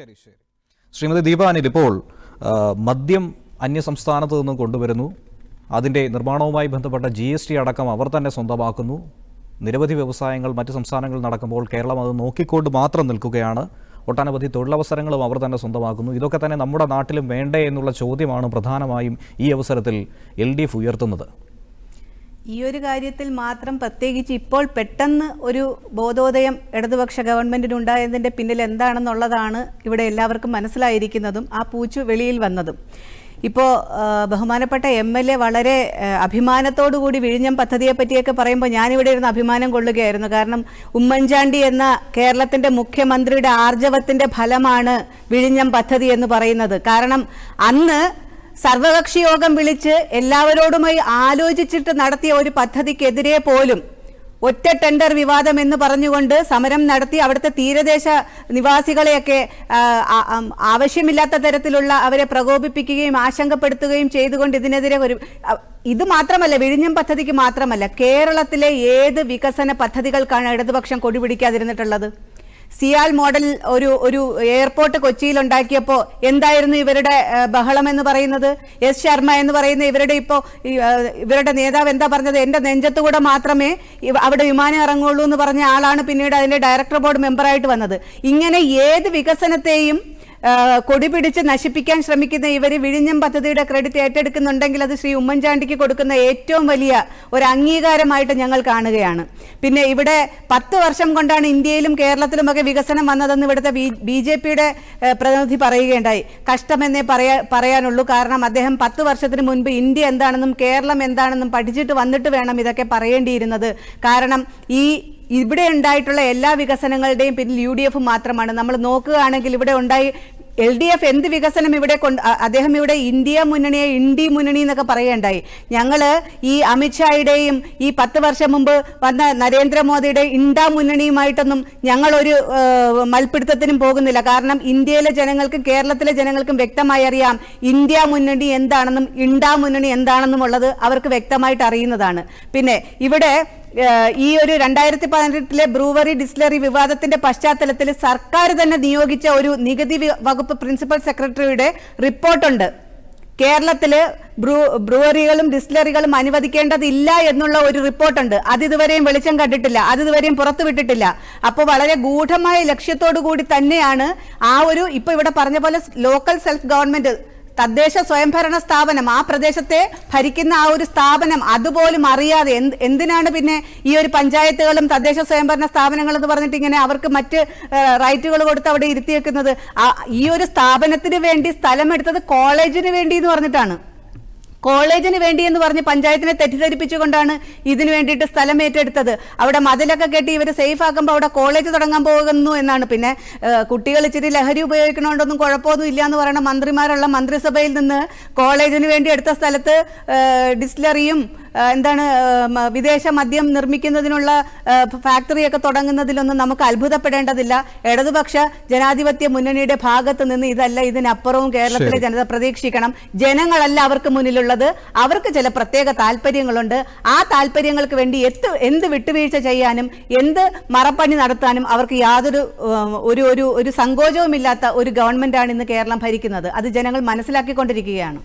ശരി ശരി. ശ്രീമതി ദീപ അനിൽ, ഇപ്പോൾ മദ്യം അന്യസംസ്ഥാനത്ത് നിന്നും കൊണ്ടുവരുന്നു, അതിൻ്റെ നിർമ്മാണവുമായി ബന്ധപ്പെട്ട GST അടക്കം അവർ തന്നെ സ്വന്തമാക്കുന്നു. നിരവധി വ്യവസായങ്ങൾ മറ്റ് സംസ്ഥാനങ്ങളിൽ നടക്കുമ്പോൾ കേരളം അത് നോക്കിക്കൊണ്ട് മാത്രം നിൽക്കുകയാണ്. ഒട്ടനവധി തൊഴിലവസരങ്ങളും അവർ തന്നെ സ്വന്തമാക്കുന്നു. ഇതൊക്കെ തന്നെ നമ്മുടെ നാട്ടിലും വേണ്ടേ എന്നുള്ള ചോദ്യമാണ് പ്രധാനമായും ഈ അവസരത്തിൽ LDF ഉയർത്തുന്നത്. ഈ ഒരു കാര്യത്തിൽ മാത്രം പ്രത്യേകിച്ച് ഇപ്പോൾ പെട്ടെന്ന് ഒരു ബോധോദയം ഇടതുപക്ഷ ഗവൺമെൻറ്റിനുണ്ടായതിൻ്റെ പിന്നിൽ എന്താണെന്നുള്ളതാണ് ഇവിടെ എല്ലാവർക്കും മനസ്സിലായിരിക്കുന്നതും ആ പൂച്ചു വെളിയിൽ വന്നതും. ഇപ്പോൾ ബഹുമാനപ്പെട്ട MLA വളരെ അഭിമാനത്തോടു കൂടി വിഴിഞ്ഞം പദ്ധതിയെ പറ്റിയൊക്കെ പറയുമ്പോൾ ഞാനിവിടെ ഇരുന്ന് അഭിമാനം കൊള്ളുകയായിരുന്നു. കാരണം ഉമ്മൻചാണ്ടി എന്ന കേരളത്തിൻ്റെ മുഖ്യമന്ത്രിയുടെ ആർജവത്തിൻ്റെ ഫലമാണ് വിഴിഞ്ഞം പദ്ധതി എന്ന് പറയുന്നത്. കാരണം അന്ന് സർവകക്ഷി യോഗം വിളിച്ച് എല്ലാവരോടുമായി ആലോചിച്ചിട്ട് നടത്തിയ ഒരു പദ്ധതിക്കെതിരെ പോലും ഒറ്റ ടെൻഡർ വിവാദം എന്ന് പറഞ്ഞുകൊണ്ട് സമരം നടത്തി അവിടുത്തെ തീരദേശ നിവാസികളെയൊക്കെ ആവശ്യമില്ലാത്ത തരത്തിലുള്ള അവരെ പ്രകോപിപ്പിക്കുകയും ആശങ്കപ്പെടുത്തുകയും ചെയ്തുകൊണ്ട് ഇതിനെതിരെ ഇത് മാത്രമല്ല, വിഴിഞ്ഞം പദ്ധതിക്ക് മാത്രമല്ല, കേരളത്തിലെ ഏത് വികസന പദ്ധതികൾക്കാണ് ഇടതുപക്ഷം കൊടിപിടിക്കാതിരുന്നിട്ടുള്ളത്? സിയാൽ മോഡൽ ഒരു എയർപോർട്ട് കൊച്ചിയിൽ ഉണ്ടാക്കിയപ്പോൾ എന്തായിരുന്നു ഇവരുടെ ബഹളം എന്ന് പറയുന്നത്? S ശർമ്മ എന്ന് പറയുന്ന ഇവരുടെ നേതാവ് എന്താ പറഞ്ഞത്? എൻ്റെ നെഞ്ചത്തുകൂടെ മാത്രമേ അവിടെ വിമാനം ഇറങ്ങുള്ളൂ എന്ന് പറഞ്ഞ ആളാണ് പിന്നീട് അതിൻ്റെ ഡയറക്ടർ ബോർഡ് മെമ്പറായിട്ട് വന്നത്. ഇങ്ങനെ ഏത് വികസനത്തെയും കൊടി പിടിച്ച് നശിപ്പിക്കാൻ ശ്രമിക്കുന്ന ഇവർ വിഴിഞ്ഞം പദ്ധതിയുടെ ക്രെഡിറ്റ് ഏറ്റെടുക്കുന്നുണ്ടെങ്കിൽ അത് ശ്രീ ഉമ്മൻചാണ്ടിക്ക് കൊടുക്കുന്ന ഏറ്റവും വലിയ ഒരു അംഗീകാരമായിട്ട് ഞങ്ങൾ കാണുകയാണ്. പിന്നെ ഇവിടെ 10 വർഷം കൊണ്ടാണ് ഇന്ത്യയിലും കേരളത്തിലുമൊക്കെ വികസനം വന്നതെന്ന് ഇവിടുത്തെ BJPയുടെ പ്രതിനിധി പറയുകയുണ്ടായി. കഷ്ടമെന്നേ പറയാനുള്ളൂ. കാരണം അദ്ദേഹം 10 വർഷത്തിന് മുൻപ് ഇന്ത്യ എന്താണെന്നും കേരളം എന്താണെന്നും പഠിച്ചിട്ട് വന്നിട്ട് വേണം ഇതൊക്കെ പറയേണ്ടിയിരുന്നത്. കാരണം ഇവിടെ ഉണ്ടായിട്ടുള്ള എല്ലാ വികസനങ്ങളുടെയും പിന്നിൽ UDF മാത്രമാണ്. നമ്മൾ നോക്കുകയാണെങ്കിൽ ഇവിടെ ഉണ്ടായി LDF എന്ത് വികസനം ഇവിടെ അദ്ദേഹം ഇവിടെ ഇന്ത്യ മുന്നണിയെ ഇന്ത്യ മുന്നണി എന്നൊക്കെ പറയുകയുണ്ടായി. ഞങ്ങൾ ഈ അമിത്ഷായുടെയും ഈ 10 വർഷം മുമ്പ് വന്ന നരേന്ദ്രമോദിയുടെ ഇന്ത്യ മുന്നണിയുമായിട്ടൊന്നും ഞങ്ങളൊരു മൽപ്പിടുത്തത്തിനും പോകുന്നില്ല. കാരണം ഇന്ത്യയിലെ ജനങ്ങൾക്കും കേരളത്തിലെ ജനങ്ങൾക്കും വ്യക്തമായി അറിയാം ഇന്ത്യ മുന്നണി എന്താണെന്നും ഇന്ത്യ മുന്നണി എന്താണെന്നും ഉള്ളത് അവർക്ക് വ്യക്തമായിട്ട് അറിയുന്നതാണ്. പിന്നെ ഇവിടെ ഈ ഒരു 2018 ബ്രൂവറി ഡിസ്റ്റിലറി വിവാദത്തിന്റെ പശ്ചാത്തലത്തിൽ സർക്കാർ തന്നെ നിയോഗിച്ച ഒരു നികുതി വകുപ്പ് പ്രിൻസിപ്പൽ സെക്രട്ടറിയുടെ റിപ്പോർട്ടുണ്ട്. കേരളത്തില് ബ്രൂവറികളും ഡിസ്റ്റിലറികളും അനുവദിക്കേണ്ടതില്ല എന്നുള്ള ഒരു റിപ്പോർട്ടുണ്ട്. അത് ഇതുവരെയും വെളിച്ചം കണ്ടിട്ടില്ല, അത് ഇതുവരെയും പുറത്തുവിട്ടിട്ടില്ല. അപ്പോൾ വളരെ ഗൂഢമായ ലക്ഷ്യത്തോടു കൂടി തന്നെയാണ് ഇപ്പൊ ഇവിടെ പറഞ്ഞ പോലെ ലോക്കൽ സെൽഫ് ഗവൺമെന്റ് തദ്ദേശ സ്വയംഭരണ സ്ഥാപനം, ആ പ്രദേശത്തെ ഭരിക്കുന്ന ആ ഒരു സ്ഥാപനം അതുപോലും അറിയാതെ എന്തിനാണ് പിന്നെ ഈ ഒരു പഞ്ചായത്തുകളും തദ്ദേശ സ്വയംഭരണ സ്ഥാപനങ്ങൾ എന്ന് പറഞ്ഞിട്ട് ഇങ്ങനെ അവർക്ക് മറ്റ് റൈറ്റുകൾ കൊടുത്ത് അവിടെ ഇരുത്തിയേക്കുന്നത്? ഈ ഒരു സ്ഥാപനത്തിന് വേണ്ടി സ്ഥലം എടുത്തത് കോളേജിന് വേണ്ടി എന്ന് പറഞ്ഞിട്ടാണ്. കോളേജിന് വേണ്ടി എന്ന് പറഞ്ഞ് പഞ്ചായത്തിനെ തെറ്റിദ്ധരിപ്പിച്ചുകൊണ്ടാണ് ഇതിനു വേണ്ടിയിട്ട് സ്ഥലം ഏറ്റെടുത്തത്. അവിടെ മതിലൊക്കെ കെട്ടി ഇവർ സേഫ് ആക്കുമ്പോൾ അവിടെ കോളേജ് തുടങ്ങാൻ പോകുന്നു എന്നാണ്. പിന്നെ കുട്ടികൾ ഇച്ചിരി ലഹരി ഉപയോഗിക്കണോണ്ടൊന്നും കുഴപ്പമൊന്നും ഇല്ല എന്ന് പറയുന്ന മന്ത്രിമാരുള്ള മന്ത്രിസഭയിൽ നിന്ന് കോളേജിന് വേണ്ടി എടുത്ത സ്ഥലത്ത് ഡിസ്റ്റിലറിയും വിദേശ മദ്യം നിർമ്മിക്കുന്നതിനുള്ള ഫാക്ടറിയൊക്കെ തുടങ്ങുന്നതിലൊന്നും നമുക്ക് അത്ഭുതപ്പെടേണ്ടതില്ല. ഇടതുപക്ഷ ജനാധിപത്യ മുന്നണിയുടെ ഭാഗത്ത് നിന്ന് ഇതല്ല, ഇതിനപ്പുറവും കേരളത്തിലെ ജനത പ്രതീക്ഷിക്കണം. ജനങ്ങളല്ല അവർക്ക് മുന്നിലുള്ളത്, അവർക്ക് ചില പ്രത്യേക താല്പര്യങ്ങളുണ്ട്. ആ താല്പര്യങ്ങൾക്ക് വേണ്ടി എന്ത് വിട്ടുവീഴ്ച ചെയ്യാനും എന്ത് മറപ്പണി നടത്താനും അവർക്ക് യാതൊരു ഒരു സങ്കോചവുമില്ലാത്ത ഒരു ഗവൺമെന്റാണ് ഇന്ന് കേരളം ഭരിക്കുന്നത്. അത് ജനങ്ങൾ മനസ്സിലാക്കിക്കൊണ്ടിരിക്കുകയാണ്.